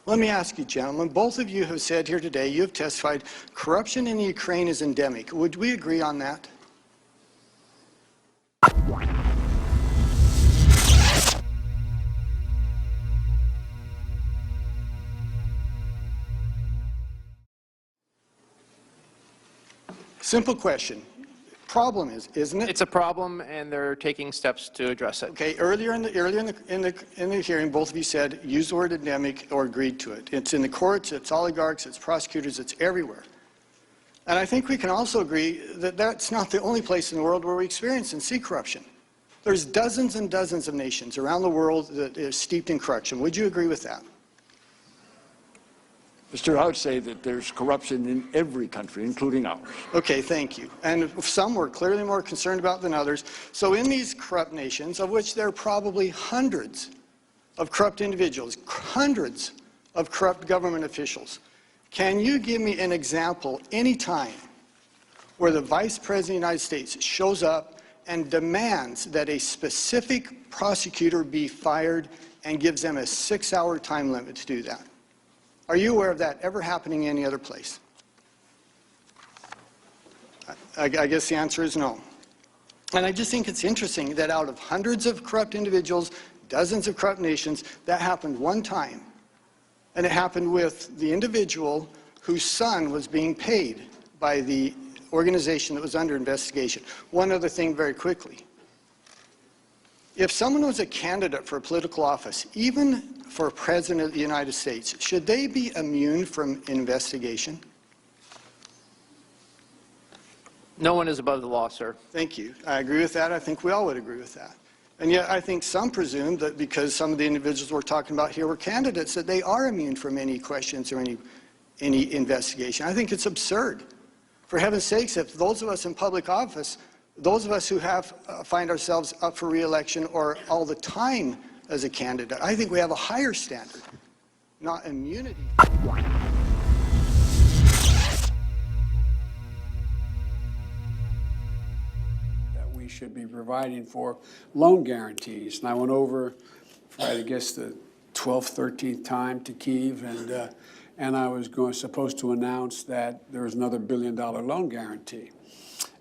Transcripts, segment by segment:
Let me ask you, gentlemen, both of you have said here today, you have testified, corruption in Ukraine is endemic. Would we agree on that? Simple question. Problem is, isn't it? It's a problem, and they're taking steps to address it. Okay. Earlier in the hearing, both of you said use the word endemic or agreed to it. It's in the courts, it's oligarchs, it's prosecutors, it's everywhere. And I think we can also agree that that's not the only place in the world where we experience and see corruption. There's dozens and dozens of nations around the world that are steeped in corruption. Would you agree with that? Mr. I would say that there's corruption in every country, including ours. Okay, thank you. And some we're clearly more concerned about than others. So in these corrupt nations, of which there are probably hundreds of corrupt individuals, hundreds of corrupt government officials, can you give me an example any time where the Vice President of the United States shows up and demands that a specific prosecutor be fired and gives them a 6-hour time limit to do that? Are you aware of that ever happening any other place? I guess the answer is no. And I just think it's interesting that out of hundreds of corrupt individuals, dozens of corrupt nations, that happened one time. And it happened with the individual whose son was being paid by the organization that was under investigation. One other thing very quickly. If someone was a candidate for a political office, even for President of the United States, should they be immune from investigation? No one is above the law, sir. Thank you. I agree with that. I think we all would agree with that. And yet I think some presume that because some of the individuals we're talking about here were candidates, that they are immune from any questions or any investigation. I think it's absurd. For heaven's sakes, if those of us in public office, those of us who find ourselves up for re-election or all the time as a candidate, I think we have a higher standard, not immunity. That we should be providing for loan guarantees. And I went over for, I guess, the 12th, 13th time to Kyiv, and I was supposed to announce that there was another $1 billion loan guarantee.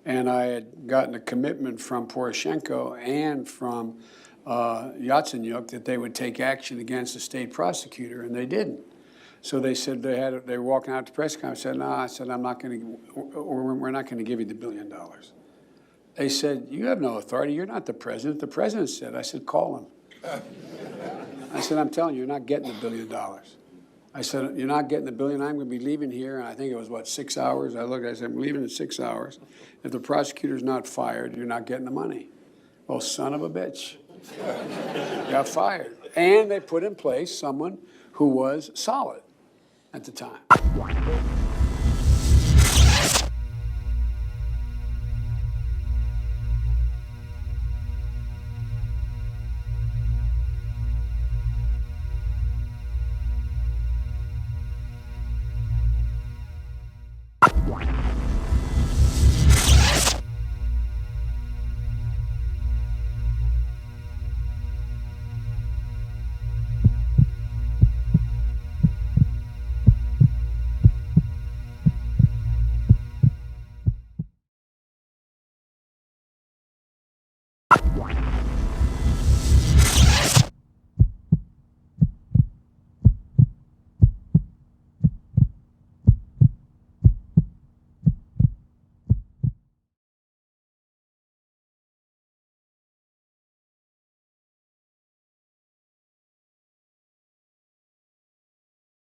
And I had gotten a commitment from Poroshenko and from Yatsenyuk that they would take action against the state prosecutor, and they didn't. So they said they were walking out to press conference. I said, no, I said, I'm not going to, we're not going to give you the $1 billion. They said, you have no authority. You're not the president. The president said. I said, call him. I said, I'm telling you, you're not getting the $1 billion. I said, you're not getting the $1 billion. I'm going to be leaving here. And I think it was, what, 6 hours? I looked, I said, I'm leaving in 6 hours. If the prosecutor's not fired, you're not getting the money. Well, son of a bitch. Got fired. And they put in place someone who was solid at the time.